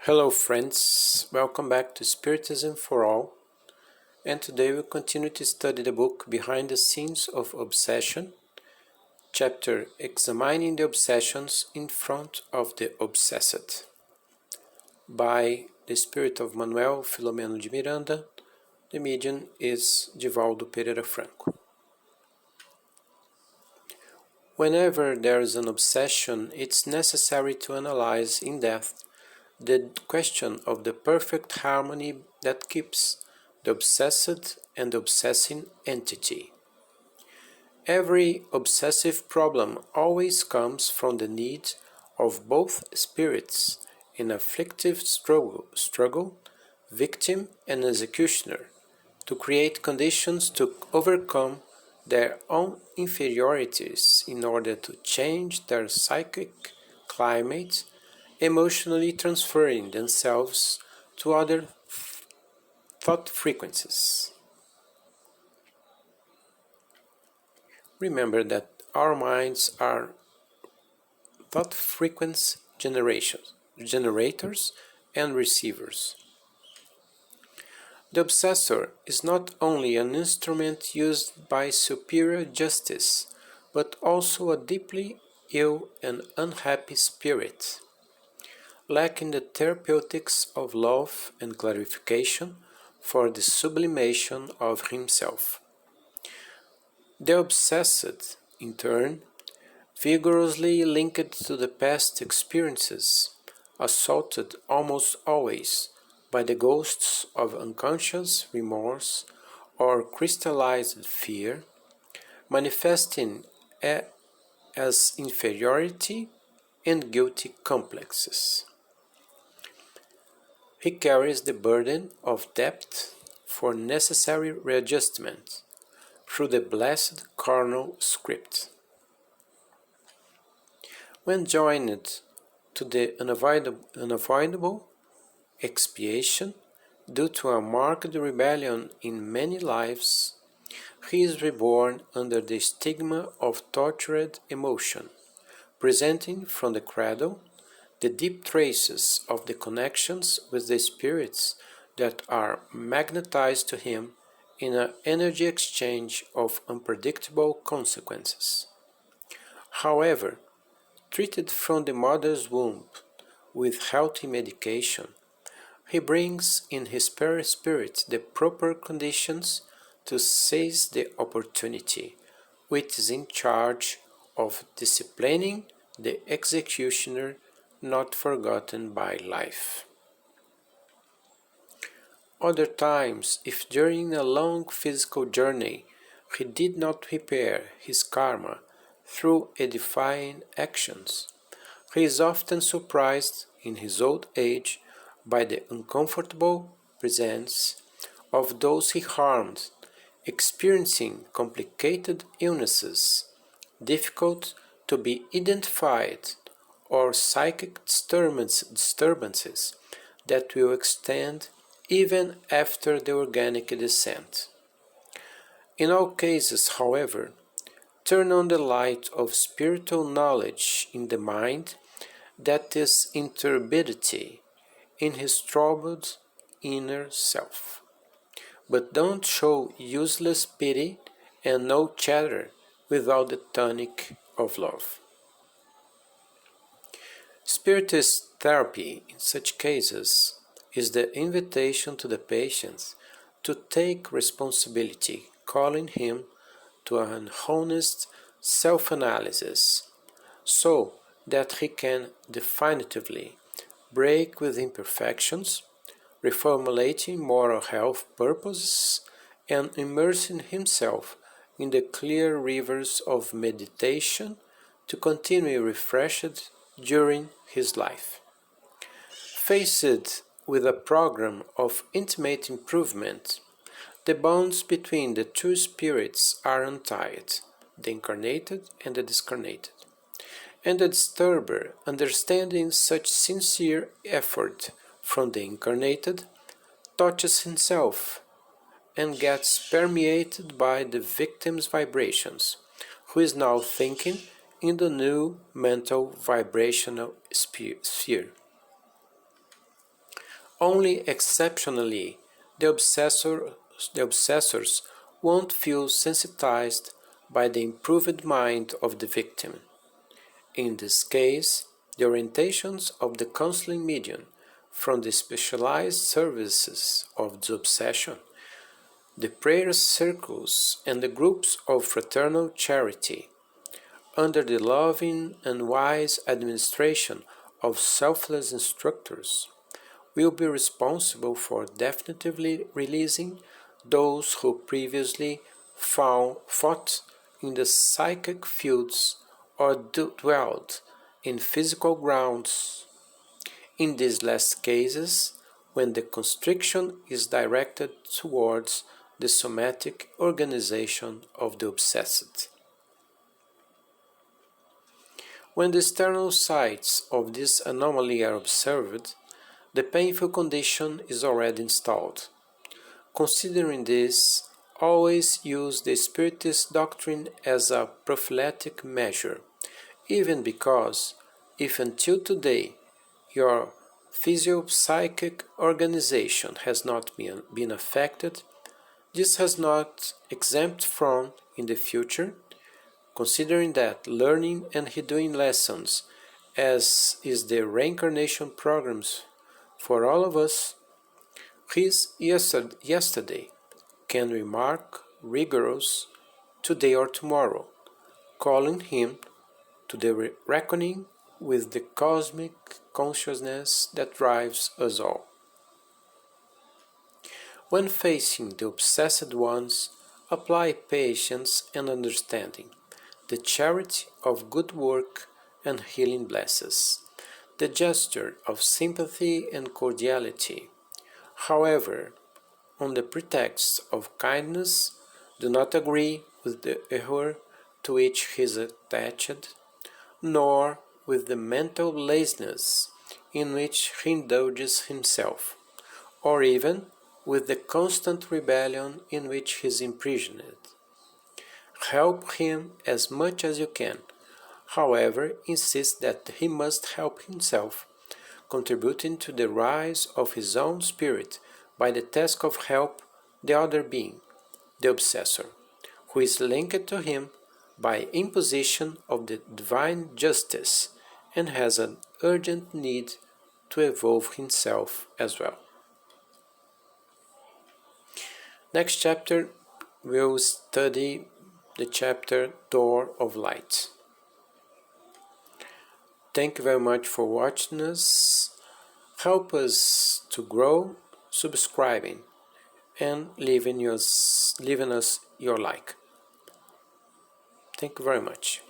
Hello friends, welcome back to Spiritism for All, and today we'll continue to study the book Behind the Scenes of Obsession, chapter Examining the Obsessions in Front of the Obsessed, by the spirit of Manoel Philomeno de Miranda. The medium is Divaldo Pereira Franco. Whenever there is an obsession, it's necessary to analyze in depth the question of the perfect harmony that keeps the obsessed and the obsessing entity. Every obsessive problem always comes from the need of both spirits in afflictive struggle, victim and executioner, to create conditions to overcome their own inferiorities in order to change their psychic climate, emotionally transferring themselves to other thought frequencies. Remember that our minds are thought frequency generators and receivers. The obsessor is not only an instrument used by superior justice, but also a deeply ill and unhappy spirit, lacking the therapeutics of love and clarification for the sublimation of himself. The obsessed, in turn, vigorously linked to the past experiences, assaulted almost always by the ghosts of unconscious remorse or crystallized fear, manifesting as inferiority and guilty complexes. He carries the burden of debt for necessary readjustment through the blessed carnal script. When joined to the unavoidable expiation due to a marked rebellion in many lives, he is reborn under the stigma of tortured emotion, presenting from the cradle the deep traces of the connections with the spirits that are magnetized to him in an energy exchange of unpredictable consequences. However, treated from the mother's womb with healthy medication, he brings in his perispirit the proper conditions to seize the opportunity, which is in charge of disciplining the executioner not forgotten by life. Other times, if during a long physical journey he did not repair his karma through edifying actions, he is often surprised in his old age by the uncomfortable presence of those he harmed, experiencing complicated illnesses, difficult to be identified, or psychic disturbances that will extend even after the organic descent. In all cases, however, turn on the light of spiritual knowledge in the mind that is in turbidity in his troubled inner self. But don't show useless pity and no chatter without the tonic of love. Spiritist therapy in such cases is the invitation to the patient to take responsibility, calling him to an honest self-analysis, so that he can definitively break with imperfections, reformulating moral health purposes, and immersing himself in the clear rivers of meditation to continue refreshed during his life. Faced with a program of intimate improvement, the bonds between the two spirits are untied, the incarnated and the discarnated, and the disturber, understanding such sincere effort from the incarnated, touches himself and gets permeated by the victim's vibrations, who is now thinking in the new mental vibrational sphere. Only exceptionally the obsessors won't feel sensitized by the improved mind of the victim. In this case, the orientations of the counseling medium from the specialized services of the obsession, the prayer circles and the groups of fraternal charity, under the loving and wise administration of selfless instructors, will be responsible for definitively releasing those who previously fought in the psychic fields or dwelled in physical grounds. In these last cases, when the constriction is directed towards the somatic organization of the obsessed. When the external sides of this anomaly are observed, the painful condition is already installed. Considering this, always use the Spiritist doctrine as a prophylactic measure, even because, if until today your physiopsychic organization has not been affected, this has not exempt from, in the future, considering that learning and redoing lessons, as is the reincarnation programs for all of us, his yesterday can remark rigorous today or tomorrow, calling him to the reckoning with the cosmic consciousness that drives us all. When facing the obsessed ones, apply patience and understanding, the charity of good work and healing blesses, the gesture of sympathy and cordiality. However, on the pretext of kindness, do not agree with the error to which he is attached, nor with the mental laziness in which he indulges himself, or even with the constant rebellion in which he is imprisoned. Help him as much as you can, however, insist that he must help himself, contributing to the rise of his own spirit by the task of help the other being, the obsessor, who is linked to him by imposition of the divine justice and has an urgent need to evolve himself as well. Next chapter, we'll study the chapter Door of Light. Thank you very much for watching us. Help us to grow, subscribing, and leaving us your like. Thank you very much.